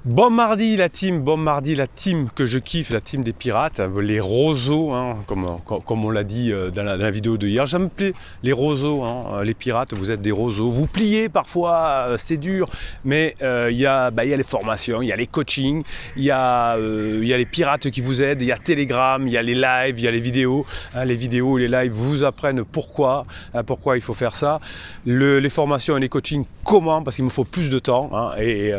Bon mardi la team que je kiffe, la team des pirates, les roseaux, hein, comme on l'a dit dans la vidéo de hier. J'aime les roseaux, hein, les pirates, vous êtes des roseaux. Vous pliez parfois, c'est dur, mais il y a les formations, il y a les coachings, il y a les pirates qui vous aident, il y a Telegram, il y a les lives, il y a les vidéos. Hein, les vidéos et les lives vous apprennent pourquoi il faut faire ça. Les formations et les coachings, comment, parce qu'il me faut plus de temps, hein, et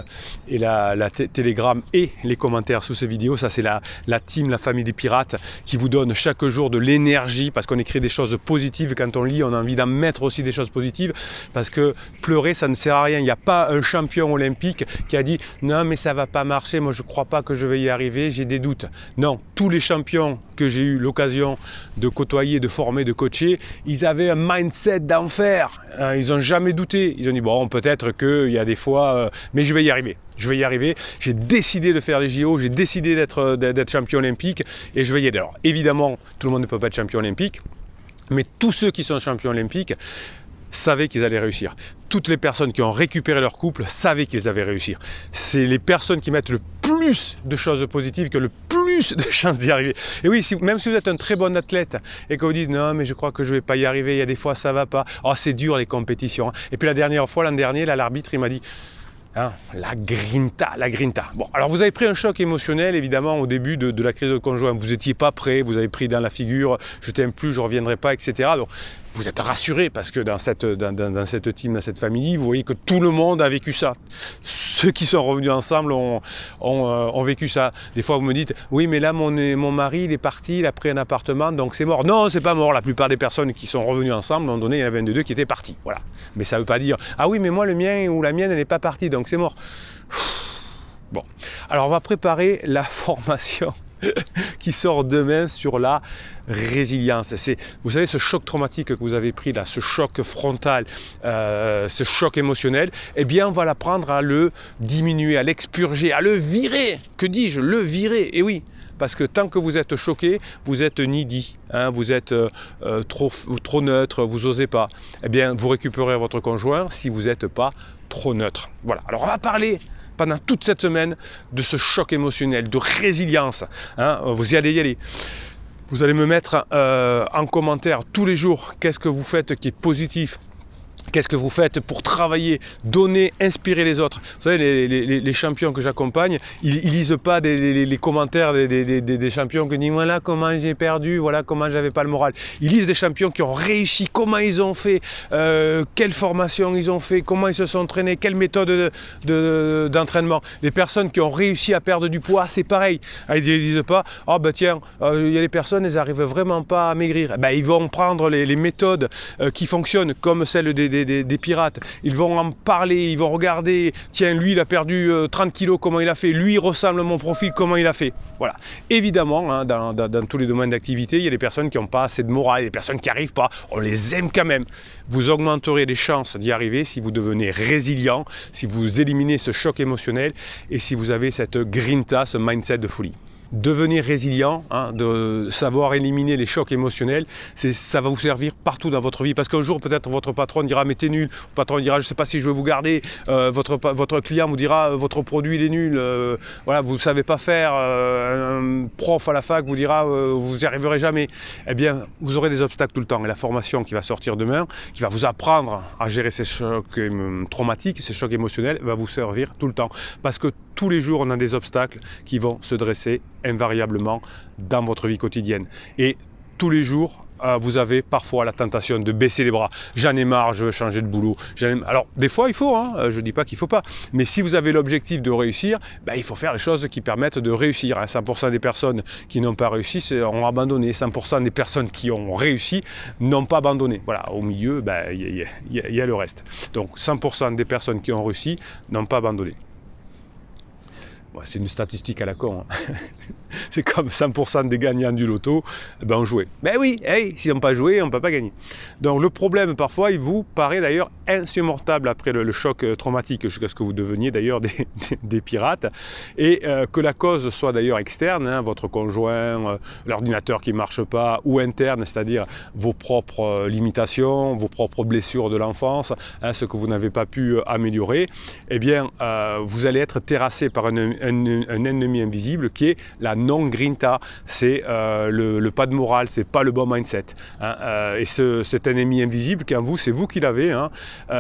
la Telegram et les commentaires sous ces vidéos, ça c'est la team, la famille des pirates qui vous donne chaque jour de l'énergie parce qu'on écrit des choses positives. Quand on lit, on a envie d'en mettre aussi des choses positives parce que pleurer ça ne sert à rien. Il n'y a pas un champion olympique qui a dit non mais ça va pas marcher, moi je crois pas que je vais y arriver, j'ai des doutes. Non, tous les champions que j'ai eu l'occasion de côtoyer, de former, de coacher, ils avaient un mindset d'enfer. Ils n'ont jamais douté. Ils ont dit bon peut-être qu'il y a des fois mais je vais y arriver. Je vais y arriver, j'ai décidé de faire les JO, j'ai décidé d'être champion olympique et je vais y aller. Alors évidemment, tout le monde ne peut pas être champion olympique, mais tous ceux qui sont champions olympiques savaient qu'ils allaient réussir. Toutes les personnes qui ont récupéré leur couple savaient qu'ils allaient réussir. C'est les personnes qui mettent le plus de choses positives que le plus de chances d'y arriver. Et oui, même si vous êtes un très bon athlète et que vous dites non mais je crois que je ne vais pas y arriver, il y a des fois ça ne va pas, oh c'est dur les compétitions. Et puis la dernière fois, l'an dernier, l'arbitre il m'a dit hein, la grinta. Bon, alors vous avez pris un choc émotionnel évidemment au début de la crise de conjoint. Vous n'étiez pas prêt, vous avez pris dans la figure, je t'aime plus, je ne reviendrai pas, etc. Donc vous êtes rassuré parce que dans cette team, dans cette famille, vous voyez que tout le monde a vécu ça. Ceux qui sont revenus ensemble ont vécu ça. Des fois vous me dites, oui mais là mon mari il est parti, il a pris un appartement donc c'est mort. Non, c'est pas mort, la plupart des personnes qui sont revenues ensemble, à un moment donné il y en avait un des deux qui était parti. Voilà. Mais ça ne veut pas dire, ah oui mais moi le mien ou la mienne elle n'est pas partie donc c'est mort. Bon, alors on va préparer la formation qui sort demain sur la résilience. C'est, vous savez, ce choc traumatique que vous avez pris là, ce choc frontal, ce choc émotionnel, eh bien on va l'apprendre à le diminuer, à l'expurger, à le virer. Que dis-je? Le virer. Et oui, parce que tant que vous êtes choqué, vous êtes needy, hein, vous êtes trop neutre, vous n'osez pas. Eh bien, vous récupérez votre conjoint si vous n'êtes pas trop neutre. Voilà. Alors on va parler pendant toute cette semaine de ce choc émotionnel, de résilience. Hein, vous y allez. Vous allez me mettre en commentaire tous les jours qu'est-ce que vous faites qui est positif. Qu'est-ce que vous faites pour travailler, donner, inspirer les autres? Vous savez, les champions que j'accompagne, ils lisent pas les commentaires des champions qui disent voilà comment j'ai perdu, voilà comment j'avais pas le moral. Ils lisent des champions qui ont réussi, comment ils ont fait, quelle formation ils ont fait, comment ils se sont entraînés, quelle méthode d'entraînement. Les personnes qui ont réussi à perdre du poids, c'est pareil. Ils disent pas oh ben tiens, il y a des personnes, elles n'arrivent vraiment pas à maigrir. Ben, ils vont prendre les méthodes qui fonctionnent comme celles des pirates, ils vont en parler, ils vont regarder, tiens lui il a perdu 30 kilos, comment il a fait, lui il ressemble à mon profil, comment il a fait. Voilà, évidemment hein, dans tous les domaines d'activité, il y a des personnes qui n'ont pas assez de morale, des personnes qui n'y arrivent pas, on les aime quand même. Vous augmenterez les chances d'y arriver si vous devenez résilient, si vous éliminez ce choc émotionnel et si vous avez cette grinta, ce mindset de folie. Devenir résilient, hein, de savoir éliminer les chocs émotionnels, ça va vous servir partout dans votre vie. Parce qu'un jour, peut-être votre patron dira mais t'es nul, le patron dira je ne sais pas si je vais vous garder, votre client vous dira votre produit il est nul, voilà, vous ne savez pas faire, un prof à la fac vous dira vous n'y arriverez jamais. Eh bien, vous aurez des obstacles tout le temps. Et la formation qui va sortir demain, qui va vous apprendre à gérer ces chocs traumatiques, ces chocs émotionnels, va vous servir tout le temps. Parce que tous les jours, on a des obstacles qui vont se dresser invariablement dans votre vie quotidienne. Et tous les jours, vous avez parfois la tentation de baisser les bras. J'en ai marre, je veux changer de boulot. Alors, des fois, il faut, hein, je ne dis pas qu'il ne faut pas. Mais si vous avez l'objectif de réussir, ben, il faut faire les choses qui permettent de réussir. 100% des personnes qui n'ont pas réussi ont abandonné. 100% des personnes qui ont réussi n'ont pas abandonné. Voilà, au milieu, ben, y a le reste. Donc, 100% des personnes qui ont réussi n'ont pas abandonné. Bon, c'est une statistique à la con. Hein. C'est comme 100% des gagnants du loto, ben on jouait. Ben oui, hey, si on n'a pas joué, on ne peut pas gagner. Donc le problème parfois, il vous paraît d'ailleurs insurmontable après le choc traumatique, jusqu'à ce que vous deveniez d'ailleurs des pirates, et que la cause soit d'ailleurs externe, hein, votre conjoint, l'ordinateur qui ne marche pas, ou interne, c'est-à-dire vos propres limitations, vos propres blessures de l'enfance, hein, ce que vous n'avez pas pu améliorer, eh bien vous allez être terrassé par un ennemi invisible qui est la non-grinta, c'est le pas de morale, c'est pas le bon mindset. Hein, et cet ennemi invisible qui en vous, c'est vous qui l'avez, hein,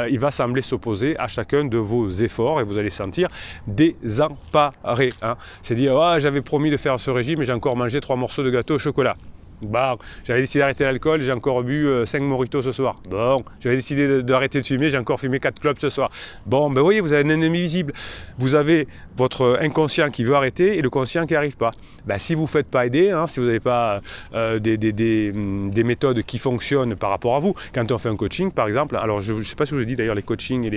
il va sembler s'opposer à chacun de vos efforts et vous allez sentir désemparé. Hein. C'est dire, oh, j'avais promis de faire ce régime et j'ai encore mangé 3 morceaux de gâteau au chocolat. Bon, j'avais décidé d'arrêter l'alcool, j'ai encore bu 5 mojitos ce soir. Bon, j'avais décidé d'arrêter de fumer, j'ai encore fumé 4 clopes ce soir. Bon, ben vous voyez, vous avez un ennemi visible. Vous avez votre inconscient qui veut arrêter et le conscient qui n'arrive pas. Ben, si vous ne faites pas aider, hein, si vous n'avez pas des méthodes qui fonctionnent par rapport à vous, quand on fait un coaching par exemple, alors je ne sais pas si je vous l'ai dit d'ailleurs, les coachings et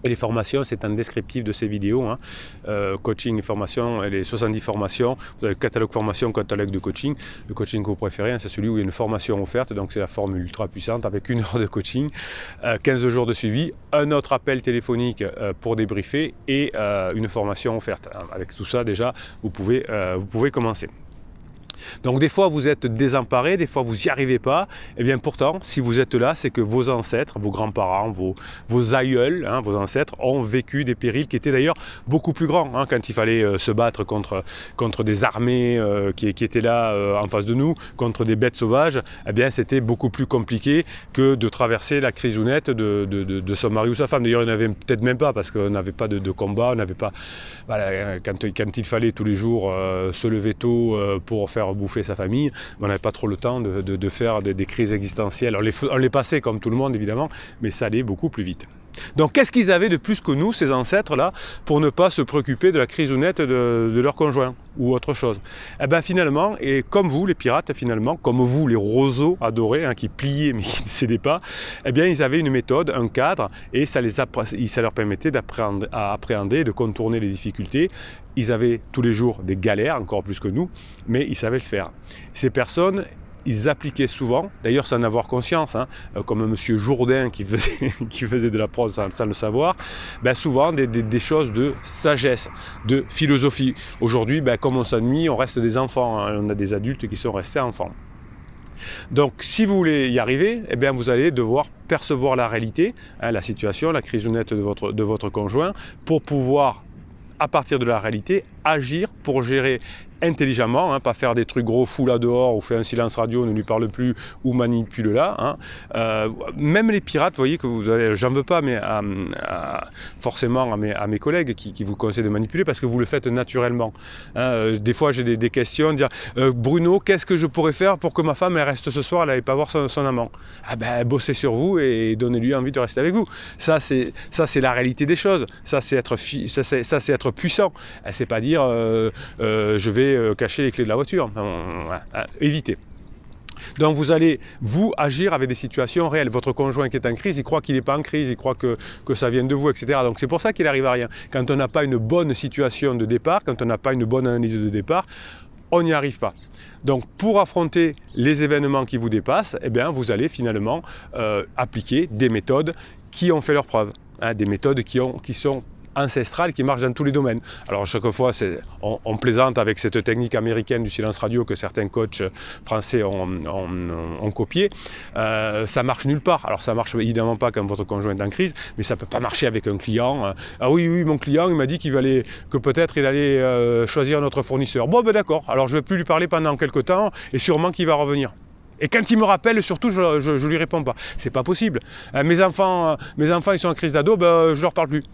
les formations, c'est un descriptif de ces vidéos, hein. Coaching et formation, et les 70 formations, vous avez le catalogue formation, catalogue de coaching. Le coaching que vous préférez, hein, c'est celui où il y a une formation offerte, donc c'est la formule ultra puissante avec 1 heure de coaching, 15 jours de suivi, un autre appel téléphonique pour débriefer et une formation offerte. Avec tout ça déjà, vous pouvez commencer. Donc des fois vous êtes désemparé, des fois vous n'y arrivez pas, et bien pourtant si vous êtes là, c'est que vos ancêtres, vos grands-parents, vos aïeuls, hein, vos ancêtres ont vécu des périls qui étaient d'ailleurs beaucoup plus grands, hein, quand il fallait se battre contre des armées qui étaient là en face de nous, contre des bêtes sauvages, eh bien c'était beaucoup plus compliqué que de traverser la crisounette de son mari ou sa femme. D'ailleurs il n'y en avait peut-être même pas parce qu'on n'avait pas de combat, on n'avait pas, voilà, quand il fallait tous les jours se lever tôt pour faire bouffer sa famille, on n'avait pas trop le temps de faire des crises existentielles. On les passait comme tout le monde évidemment, mais ça allait beaucoup plus vite. Donc qu'est-ce qu'ils avaient de plus que nous, ces ancêtres-là, pour ne pas se préoccuper de la crisounette de leur conjoint ou autre chose? Eh bien finalement, et comme vous les pirates finalement, comme vous les roseaux adorés, hein, qui pliaient mais qui ne cédaient pas, eh bien ils avaient une méthode, un cadre, et ça leur permettait d'appréhender, de contourner les difficultés. Ils avaient tous les jours des galères, encore plus que nous, mais ils savaient le faire. Ces personnes, ils appliquaient souvent, d'ailleurs sans en avoir conscience, hein, comme M. Jourdain qui faisait de la prose sans le savoir, ben souvent des choses de sagesse, de philosophie. Aujourd'hui, ben, comme on s'ennuie, on reste des enfants, hein, on a des adultes qui sont restés enfants. Donc si vous voulez y arriver, eh bien, vous allez devoir percevoir la réalité, hein, la situation, la crisounette de votre conjoint, pour pouvoir, à partir de la réalité, agir pour gérer intelligemment, hein, pas faire des trucs gros fous là dehors ou faire un silence radio, ne lui parle plus ou manipule-la. Hein. Même les pirates, vous voyez que vous avez, j'en veux pas, mais forcément à mes collègues qui vous conseillent de manipuler parce que vous le faites naturellement. Hein. Des fois j'ai des questions, dire Bruno, qu'est-ce que je pourrais faire pour que ma femme elle reste ce soir, elle n'aille pas voir son amant? Ah ben bossez sur vous et donnez-lui envie de rester avec vous. Ça c'est la réalité des choses. Ça c'est être puissant. C'est pas dire je vais cacher les clés de la voiture. Évitez. Donc vous allez, vous, agir avec des situations réelles. Votre conjoint qui est en crise, il croit qu'il n'est pas en crise, il croit que ça vient de vous, etc. Donc c'est pour ça qu'il n'arrive à rien. Quand on n'a pas une bonne situation de départ, quand on n'a pas une bonne analyse de départ, on n'y arrive pas. Donc pour affronter les événements qui vous dépassent, eh bien, vous allez finalement appliquer des méthodes qui ont fait leur preuve. Hein, des méthodes qui sont ancestrale qui marche dans tous les domaines. Alors chaque fois on plaisante avec cette technique américaine du silence radio que certains coachs français ont copié. Ça marche nulle part. Alors ça marche évidemment pas quand votre conjoint est en crise, mais ça peut pas marcher avec un client. Ah oui, mon client il m'a dit que peut-être il allait choisir notre fournisseur. Bon ben d'accord, alors je ne vais plus lui parler pendant quelques temps et sûrement qu'il va revenir. Et quand il me rappelle, surtout, je lui réponds pas. C'est pas possible. Mes enfants ils sont en crise d'ado, ben, je leur parle plus.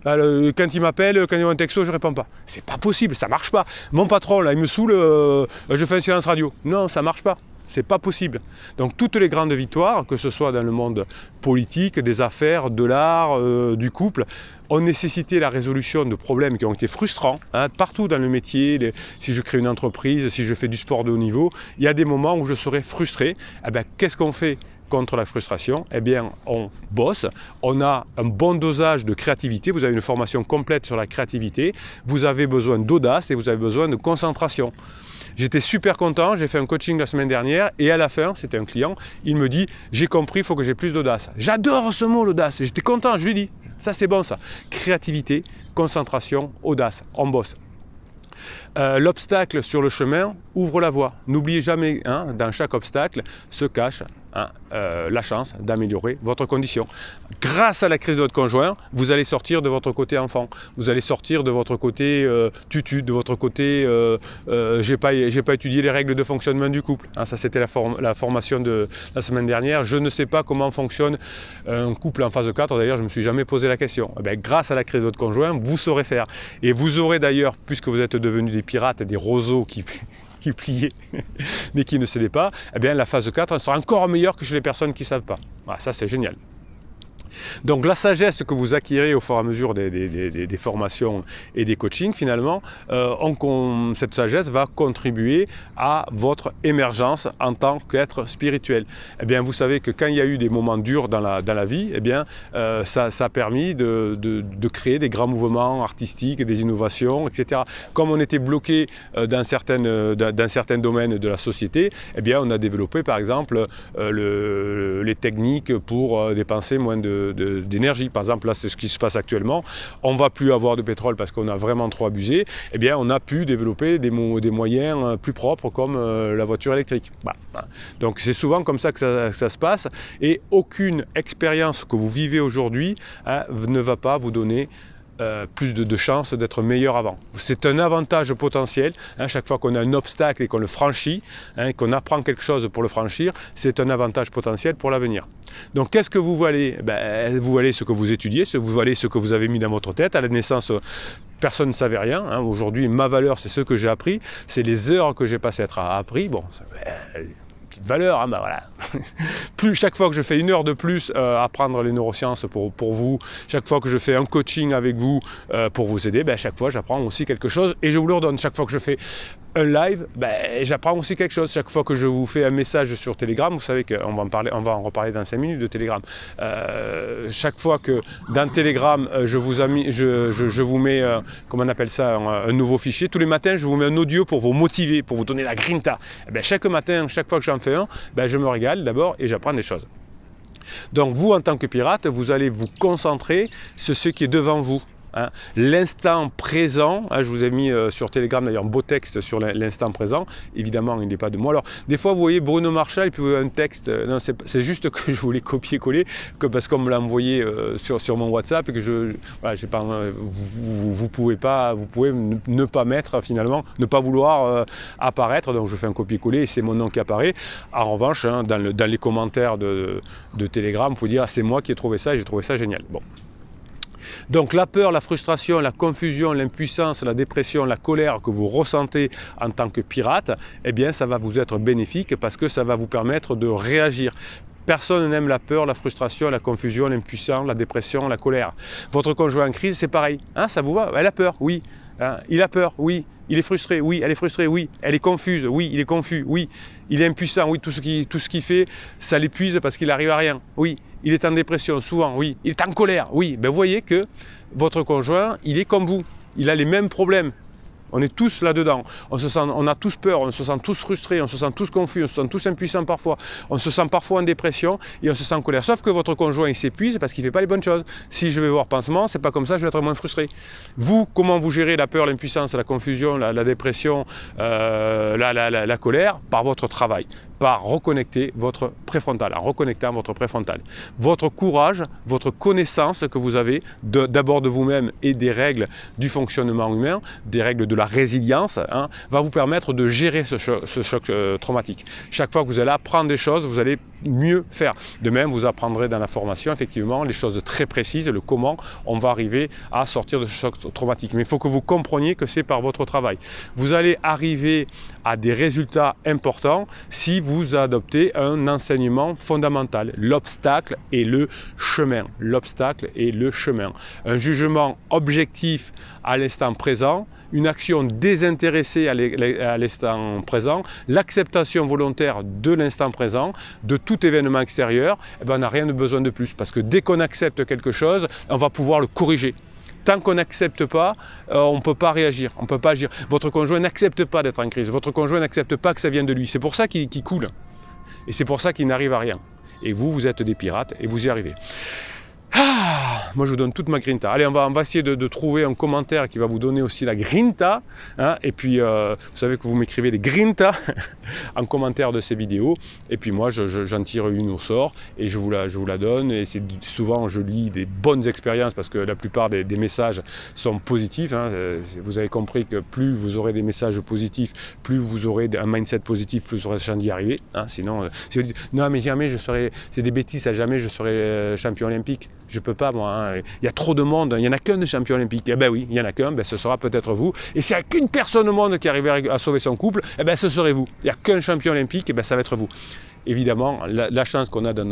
Quand ils m'appellent, quand ils ont un texto, je réponds pas. C'est pas possible, ça marche pas. Mon patron, là, il me saoule, je fais un silence radio. Non, ça marche pas. C'est pas possible. Donc toutes les grandes victoires, que ce soit dans le monde politique, des affaires, de l'art, du couple, ont nécessité la résolution de problèmes qui ont été frustrants, hein, partout dans le métier. Si je crée une entreprise, si je fais du sport de haut niveau, il y a des moments où je serai frustré. Eh ben, qu'est-ce qu'on fait contre la frustration, eh bien on bosse, on a un bon dosage de créativité, vous avez une formation complète sur la créativité, vous avez besoin d'audace et vous avez besoin de concentration. J'étais super content, j'ai fait un coaching la semaine dernière et à la fin, c'était un client, il me dit « j'ai compris, il faut que j'ai plus d'audace ». J'adore ce mot, l'audace, j'étais content, je lui ai dit « ça c'est bon ça ». Créativité, concentration, audace, on bosse. L'obstacle sur le chemin ouvre la voie. N'oubliez jamais, dans chaque obstacle se cache la chance d'améliorer votre condition. Grâce à la crise de votre conjoint, vous allez sortir de votre côté enfant, vous allez sortir de votre côté tutu, de votre côté j'ai pas étudié les règles de fonctionnement du couple. Ça c'était la formation de la semaine dernière. Je ne sais pas comment fonctionne un couple en phase 4, d'ailleurs je ne me suis jamais posé la question. Grâce à la crise de votre conjoint, vous saurez faire. Et vous aurez d'ailleurs, puisque vous êtes devenus des pirates, des roseaux qui pliaient mais qui ne cédaient pas, eh bien la phase 4 sera encore meilleure que chez les personnes qui ne savent pas. Voilà, ça c'est génial. Donc la sagesse que vous acquérez au fur et à mesure des formations et des coachings, finalement, cette sagesse va contribuer à votre émergence en tant qu'être spirituel. Eh bien, vous savez que quand il y a eu des moments durs dans la vie, eh bien, ça a permis de créer des grands mouvements artistiques, des innovations, etc. Comme on était bloqué dans certains domaines de la société, eh bien, on a développé par exemple les techniques pour dépenser moins d'énergie. Par exemple, là, c'est ce qui se passe actuellement. On ne va plus avoir de pétrole parce qu'on a vraiment trop abusé. Eh bien, on a pu développer des moyens plus propres comme la voiture électrique. Donc, c'est souvent comme ça que ça se passe. Et aucune expérience que vous vivez aujourd'hui ne va pas vous donner plus de chances d'être meilleur avant. C'est un avantage potentiel. Chaque fois qu'on a un obstacle et qu'on le franchit, qu'on apprend quelque chose pour le franchir, c'est un avantage potentiel pour l'avenir. Donc qu'est-ce que vous valez? Vous valez ce que vous étudiez, vous valez ce que vous avez mis dans votre tête. À la naissance, personne ne savait rien. Aujourd'hui, ma valeur, c'est ce que j'ai appris, c'est les heures que j'ai passées à être appris. Bon, petite valeur, voilà. Chaque fois que je fais une heure de plus à apprendre les neurosciences pour vous, chaque fois que je fais un coaching avec vous pour vous aider, à chaque fois j'apprends aussi quelque chose et je vous le redonne. Chaque fois que je fais un live, j'apprends aussi quelque chose. Chaque fois que je vous fais un message sur Telegram, vous savez qu'on va en reparler dans 5 minutes de Telegram. Chaque fois que dans Telegram, je vous mets, comment on appelle ça, un nouveau fichier, tous les matins, je vous mets un audio pour vous motiver, pour vous donner la grinta. Chaque matin, chaque fois que j'en fais un, je me régale d'abord et j'apprends des choses. Donc vous, en tant que pirate, vous allez vous concentrer sur ce qui est devant vous. L'instant présent, je vous ai mis sur Telegram d'ailleurs un beau texte sur l'instant présent, évidemment il n'est pas de moi. Alors des fois vous voyez Bruno Marchal, il peut un texte, non c'est juste que je voulais copier-coller, parce qu'on me l'a envoyé sur mon WhatsApp et que vous pouvez ne pas mettre finalement, ne pas vouloir apparaître, donc je fais un copier-coller et c'est mon nom qui apparaît. En revanche, dans les commentaires de Telegram, vous pouvez dire c'est moi qui ai trouvé ça et j'ai trouvé ça génial. Bon. Donc la peur, la frustration, la confusion, l'impuissance, la dépression, la colère que vous ressentez en tant que pirate, eh bien ça va vous être bénéfique parce que ça va vous permettre de réagir. Personne n'aime la peur, la frustration, la confusion, l'impuissance, la dépression, la colère. Votre conjoint en crise, c'est pareil. Ça vous va? Elle a peur, oui. Il a peur, oui. Il est frustré, oui. Elle est frustrée, oui. Elle est confuse, oui. Il est confus, oui. Il est impuissant, oui. Tout ce qu'il fait, ça l'épuise parce qu'il n'arrive à rien, oui. Il est en dépression, souvent, oui. Il est en colère, oui. Vous voyez que votre conjoint, il est comme vous. Il a les mêmes problèmes. On est tous là-dedans. On a tous peur, on se sent tous frustrés, on se sent tous confus, on se sent tous impuissants parfois. On se sent parfois en dépression et on se sent en colère. Sauf que votre conjoint, il s'épuise parce qu'il ne fait pas les bonnes choses. Si je vais voir pansement, c'est pas comme ça, je vais être moins frustré. Vous, comment vous gérez la peur, l'impuissance, la confusion, la dépression, la colère? Par votre travail. Par reconnecter votre préfrontal, en reconnectant votre préfrontal. Votre courage, votre connaissance que vous avez d'abord de vous-même et des règles du fonctionnement humain, des règles de la résilience, va vous permettre de gérer ce choc traumatique. Chaque fois que vous allez apprendre des choses, vous allez mieux faire. De même, vous apprendrez dans la formation, effectivement, les choses très précises, le comment on va arriver à sortir de ce choc traumatique. Mais il faut que vous compreniez que c'est par votre travail. Vous allez arriver à des résultats importants si vous adoptez un enseignement fondamental. L'obstacle et le chemin. L'obstacle et le chemin. Un jugement objectif à l'instant présent, une action désintéressée à l'instant présent, l'acceptation volontaire de l'instant présent, de tout événement extérieur, eh ben, on n'a rien de besoin de plus. Parce que dès qu'on accepte quelque chose, on va pouvoir le corriger. Tant qu'on n'accepte pas, on ne peut pas réagir, on ne peut pas agir. Votre conjoint n'accepte pas d'être en crise, votre conjoint n'accepte pas que ça vienne de lui. C'est pour ça qu'il coule. Et c'est pour ça qu'il n'arrive à rien. Et vous, vous êtes des pirates et vous y arrivez. Moi je vous donne toute ma grinta. Allez, on va essayer de trouver un commentaire qui va vous donner aussi la grinta. Hein, et puis vous savez que vous m'écrivez des grinta en commentaire de ces vidéos. Et puis moi j'en tire une au sort et je vous la donne. Et souvent je lis des bonnes expériences parce que la plupart des messages sont positifs. Hein. Vous avez compris que plus vous aurez des messages positifs, plus vous aurez un mindset positif, plus vous aurez de chance d'y arriver. Hein. Sinon, si vous dites non mais jamais je serai, c'est des bêtises, jamais je serai champion olympique. Je peux pas moi, hein. Il y a trop de monde, il n'y en a qu'un de champion olympique. Eh ben oui, il n'y en a qu'un, ben ce sera peut-être vous. Et s'il n'y a qu'une personne au monde qui arrive à sauver son couple, eh ben ce serez vous. Il n'y a qu'un champion olympique, eh ben ça va être vous. Évidemment, la chance qu'on a de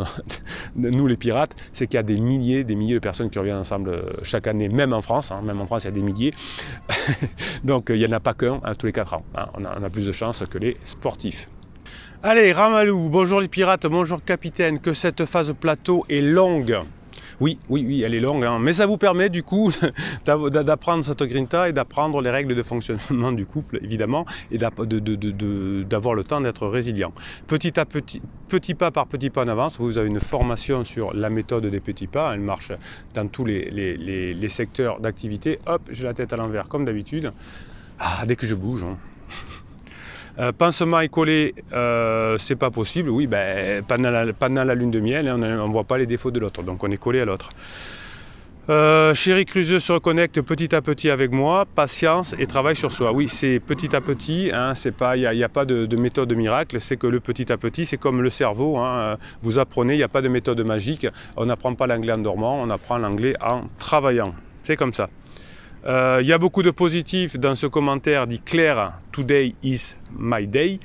nous les pirates, c'est qu'il y a des milliers de personnes qui reviennent ensemble chaque année, même en France. Hein, même en France, il y a des milliers. Donc il n'y en a pas qu'un tous les 4 ans. Hein. On a plus de chance que les sportifs. Allez, Ramalou, bonjour les pirates, bonjour capitaine, que cette phase plateau est longue. Oui, elle est longue, hein, mais ça vous permet du coup d'apprendre cette grinta et d'apprendre les règles de fonctionnement du couple, évidemment, et d'avoir le temps d'être résilient. Petit pas par petit pas en avance, vous avez une formation sur la méthode des petits pas, elle marche dans tous les secteurs d'activité. Hop, j'ai la tête à l'envers comme d'habitude. Dès que je bouge. Hein. Pansement et collé, c'est pas possible. Oui, ben, pendant la lune de miel, hein, on ne voit pas les défauts de l'autre, donc on est collé à l'autre. Chéri Cruseux se reconnecte petit à petit avec moi, patience et travail sur soi. Oui, c'est petit à petit, hein, il n'y a pas de méthode miracle, c'est que le petit à petit, c'est comme le cerveau, hein, vous apprenez, il n'y a pas de méthode magique, on n'apprend pas l'anglais en dormant, on apprend l'anglais en travaillant, c'est comme ça. Il y a beaucoup de positifs dans ce commentaire, dit Claire, Today is my day.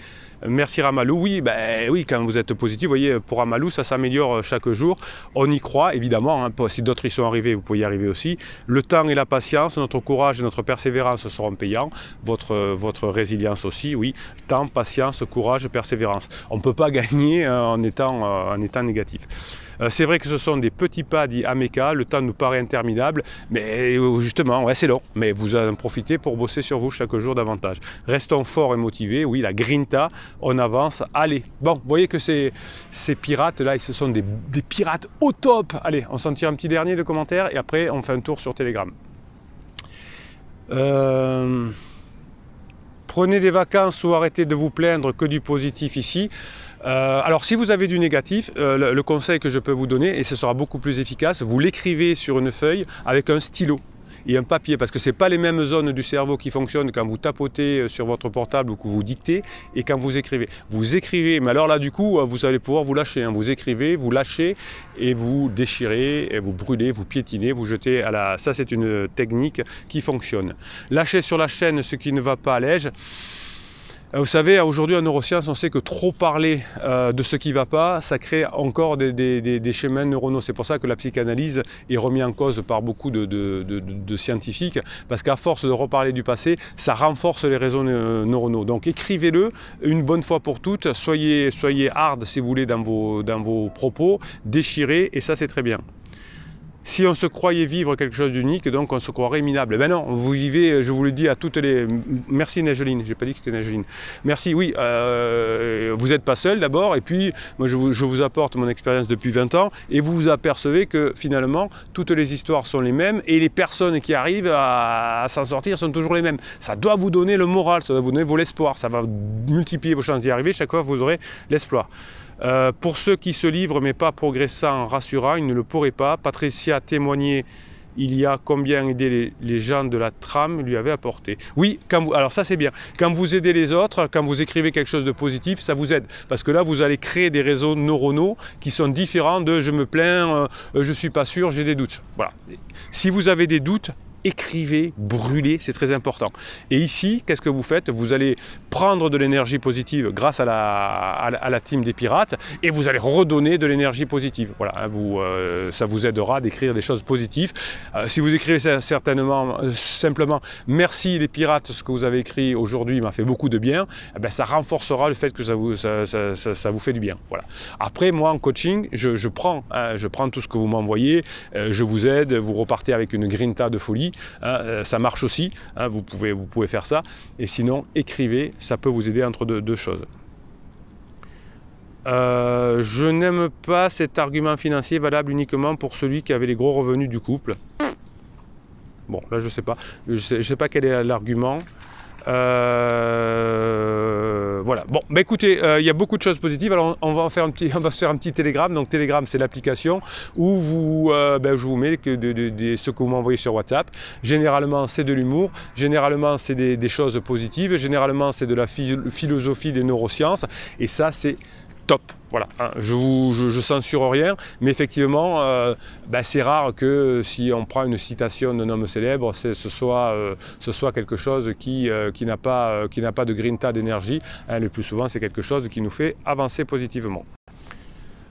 Merci Ramalou. Oui, quand vous êtes positif, vous voyez, pour Ramalou, ça s'améliore chaque jour. On y croit, évidemment. Hein, si d'autres y sont arrivés, vous pouvez y arriver aussi. Le temps et la patience, notre courage et notre persévérance seront payants. Votre résilience aussi, oui. Temps, patience, courage, persévérance. On ne peut pas gagner en étant négatif. C'est vrai que ce sont des petits pas, dit Ameka, le temps nous paraît interminable, mais justement, ouais, c'est long, mais vous en profitez pour bosser sur vous chaque jour davantage. Restons forts et motivés, oui, la grinta, on avance, allez. Bon, vous voyez que ces pirates-là, ce sont des pirates au top. Allez, on s'en tire un petit dernier de commentaires et après, on fait un tour sur Telegram. Prenez des vacances ou arrêtez de vous plaindre que du positif ici. Alors si vous avez du négatif, le conseil que je peux vous donner, et ce sera beaucoup plus efficace, vous l'écrivez sur une feuille avec un stylo et un papier, parce que ce n'est pas les mêmes zones du cerveau qui fonctionnent quand vous tapotez sur votre portable ou que vous dictez et quand vous écrivez. Vous écrivez, mais alors là du coup, vous allez pouvoir vous lâcher. Hein. Vous écrivez, vous lâchez et vous déchirez, et vous brûlez, vous piétinez, vous jetez à la... Ça c'est une technique qui fonctionne. Lâchez sur la chaîne ce qui ne va pas à l'ège. Vous savez, aujourd'hui en neurosciences, on sait que trop parler de ce qui ne va pas, ça crée encore des schémas neuronaux. C'est pour ça que la psychanalyse est remise en cause par beaucoup de scientifiques, parce qu'à force de reparler du passé, ça renforce les réseaux neuronaux. Donc écrivez-le une bonne fois pour toutes, soyez hard si vous voulez dans vos propos, déchirez, et ça c'est très bien. Si on se croyait vivre quelque chose d'unique, donc on se croirait minable. Ben non, vous vivez, je vous le dis à toutes les... Merci Nageline, j'ai pas dit que c'était Nageline. Merci, oui, vous n'êtes pas seul d'abord, et puis moi je vous apporte mon expérience depuis 20 ans, et vous vous apercevez que finalement, toutes les histoires sont les mêmes, et les personnes qui arrivent à s'en sortir sont toujours les mêmes. Ça doit vous donner le moral, ça doit vous donner l'espoir, ça va multiplier vos chances d'y arriver, chaque fois vous aurez l'espoir. Pour ceux qui se livrent mais pas progressant, rassurant, ils ne le pourraient pas. Patricia témoignait il y a combien aider les gens de la trame lui avaient apporté. Oui, alors ça c'est bien. Quand vous aidez les autres, quand vous écrivez quelque chose de positif, ça vous aide. Parce que là, vous allez créer des réseaux neuronaux qui sont différents de « je me plains, je ne suis pas sûr, j'ai des doutes ». Voilà. Si vous avez des doutes, écrivez, brûlez, c'est très important. Et ici, qu'est-ce que vous faites? Vous allez prendre de l'énergie positive grâce à la team des pirates et vous allez redonner de l'énergie positive. Voilà, hein, ça vous aidera d'écrire des choses positives. Si vous écrivez certainement, simplement « Merci les pirates, ce que vous avez écrit aujourd'hui m'a fait beaucoup de bien », eh bien, ça renforcera le fait que ça vous fait du bien. Voilà. Après, moi, en coaching, je prends tout ce que vous m'envoyez, je vous aide, vous repartez avec une grinta de folie, hein, ça marche aussi, hein, vous pouvez faire ça. Et sinon, écrivez, ça peut vous aider entre deux choses. Je n'aime pas cet argument financier valable uniquement pour celui qui avait les gros revenus du couple. Bon, là, je sais pas. Je sais pas quel est l'argument. Voilà. Bon, bah écoutez, il y a beaucoup de choses positives. Alors, on va se faire un petit Telegram. Donc, Telegram, c'est l'application où je vous mets ce que vous m'envoyez sur WhatsApp. Généralement, c'est de l'humour. Généralement, c'est des choses positives. Généralement, c'est de la philosophie des neurosciences. Et ça, c'est top. Voilà, hein, je censure rien, mais effectivement, c'est rare que si on prend une citation d'un homme célèbre, ce soit quelque chose qui n'a pas de grinta d'énergie. Hein, le plus souvent, c'est quelque chose qui nous fait avancer positivement.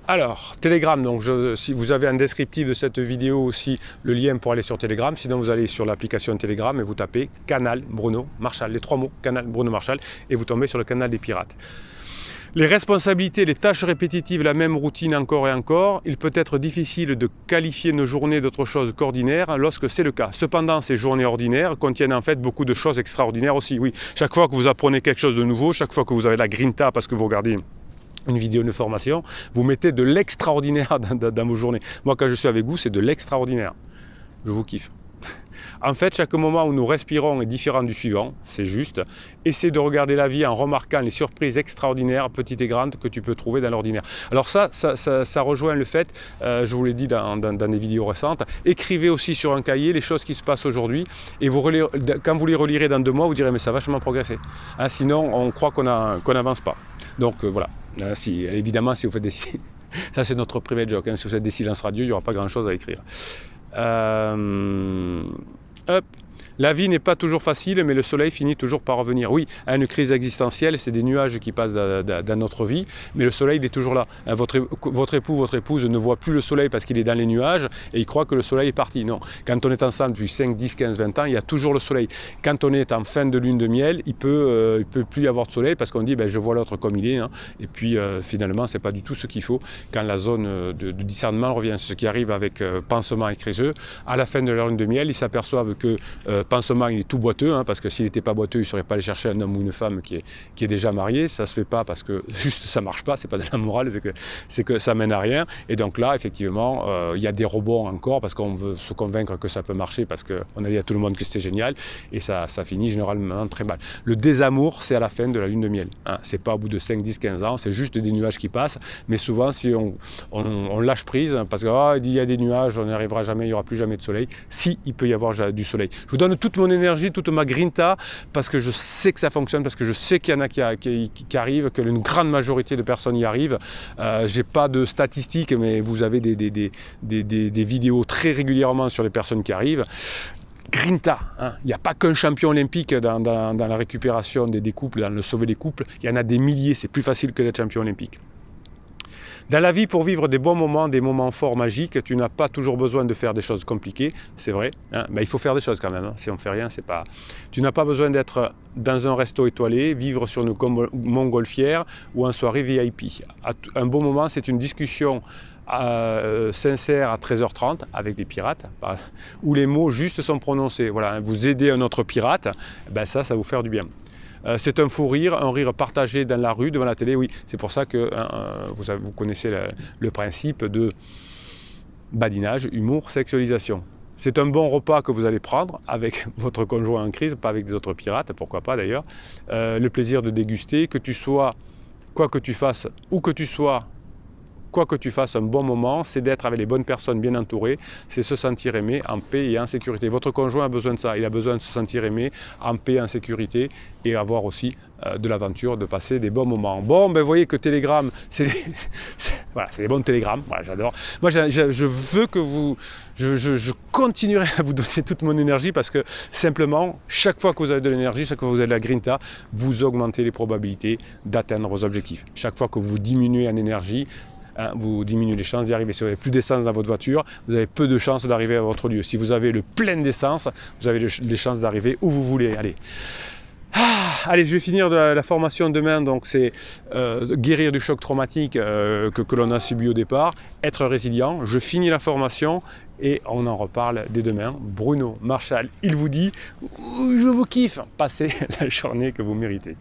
Alors, Telegram, donc si vous avez un descriptif de cette vidéo aussi, le lien pour aller sur Telegram, sinon vous allez sur l'application Telegram et vous tapez Canal Bruno Marchal, les 3 mots, Canal Bruno Marchal, et vous tombez sur le canal des pirates. Les responsabilités, les tâches répétitives, la même routine encore et encore, il peut être difficile de qualifier nos journées d'autre chose qu'ordinaires lorsque c'est le cas. Cependant, ces journées ordinaires contiennent en fait beaucoup de choses extraordinaires aussi. Oui, chaque fois que vous apprenez quelque chose de nouveau, chaque fois que vous avez la grinta parce que vous regardez une vidéo de formation, vous mettez de l'extraordinaire dans vos journées. Moi, quand je suis avec vous, c'est de l'extraordinaire. Je vous kiffe. En fait, chaque moment où nous respirons est différent du suivant, c'est juste. Essaie de regarder la vie en remarquant les surprises extraordinaires, petites et grandes, que tu peux trouver dans l'ordinaire. Alors ça rejoint le fait, je vous l'ai dit dans des vidéos récentes, écrivez aussi sur un cahier les choses qui se passent aujourd'hui et quand vous les relirez dans 2 mois, vous direz mais ça a vachement progressé. Hein, sinon, on croit qu'on n'avance pas. Donc voilà, évidemment, si vous faites des... ça c'est notre private joke, hein, si vous faites des silences radio, il n'y aura pas grand chose à écrire. Hop. La vie n'est pas toujours facile, mais le soleil finit toujours par revenir. Oui, une crise existentielle, c'est des nuages qui passent dans notre vie, mais le soleil, il est toujours là. Votre époux, votre épouse ne voit plus le soleil parce qu'il est dans les nuages et il croit que le soleil est parti. Non, quand on est ensemble depuis 5, 10, 15, 20 ans, il y a toujours le soleil. Quand on est en fin de lune de miel, il peut plus y avoir de soleil parce qu'on dit je vois l'autre comme il est. Hein. Et puis finalement, c'est pas du tout ce qu'il faut quand la zone de discernement revient. C'est ce qui arrive avec Pansement et Crézeux. À la fin de leur lune de miel, ils s'aperçoivent que Pansement, il est tout boiteux, hein, parce que s'il n'était pas boiteux, il ne saurait pas aller chercher un homme ou une femme qui est déjà marié. Ça ne se fait pas parce que juste ça ne marche pas, c'est pas de la morale, c'est que ça mène à rien. Et donc là, effectivement, il y a des rebonds encore parce qu'on veut se convaincre que ça peut marcher parce qu'on a dit à tout le monde que c'était génial et ça finit généralement très mal. Le désamour, c'est à la fin de la lune de miel. Hein. C'est pas au bout de 5, 10, 15 ans, c'est juste des nuages qui passent. Mais souvent, si on lâche prise, hein, parce qu'il y a des nuages, on n'y arrivera jamais, il n'y aura plus jamais de soleil. Si, il peut y avoir du soleil. Je vous donne toute mon énergie, toute ma grinta, parce que je sais que ça fonctionne, parce que je sais qu'il y en a qui arrivent, que une grande majorité de personnes y arrivent. J'ai pas de statistiques, mais vous avez des vidéos très régulièrement sur les personnes qui arrivent. Grinta, hein. Il n'y a pas qu'un champion olympique dans la récupération des couples, dans le sauver des couples, il y en a des milliers, c'est plus facile que d'être champion olympique. Dans la vie, pour vivre des bons moments, des moments forts, magiques, tu n'as pas toujours besoin de faire des choses compliquées, c'est vrai. Hein, il faut faire des choses quand même. Hein. Si on ne fait rien, c'est pas. Tu n'as pas besoin d'être dans un resto étoilé, vivre sur une montgolfière ou en soirée VIP. Un bon moment, c'est une discussion sincère à 13h30 avec des pirates, où les mots justes sont prononcés. Voilà, hein, vous aidez un autre pirate, ça vous fait du bien. C'est un fou rire, un rire partagé dans la rue, devant la télé, oui. C'est pour ça que vous connaissez le principe de badinage, humour, sexualisation. C'est un bon repas que vous allez prendre avec votre conjoint en crise, pas avec des autres pirates, pourquoi pas d'ailleurs. Le plaisir de déguster, que tu sois, quoi que tu fasses, où que tu sois, quoi que tu fasses, un bon moment, c'est d'être avec les bonnes personnes bien entourées, c'est se sentir aimé, en paix et en sécurité. Votre conjoint a besoin de ça, il a besoin de se sentir aimé, en paix, en sécurité et avoir aussi de l'aventure, de passer des bons moments. Bon, ben vous voyez que Telegram, c'est voilà, des bons télégrammes, voilà, j'adore. Moi, je veux que vous, je continuerai à vous donner toute mon énergie parce que simplement, chaque fois que vous avez de l'énergie, chaque fois que vous avez de la grinta, vous augmentez les probabilités d'atteindre vos objectifs. Chaque fois que vous diminuez en énergie, vous diminuez les chances d'y arriver. Si vous avez plus d'essence dans votre voiture, vous avez peu de chances d'arriver à votre lieu. Si vous avez le plein d'essence, vous avez les chances d'arriver où vous voulez aller. Allez, je vais finir de la formation demain, donc c'est guérir du choc traumatique que l'on a subi au départ, être résilient. Je finis la formation et on en reparle dès demain. Bruno Marchal, il vous dit, je vous kiffe, passez la journée que vous méritez.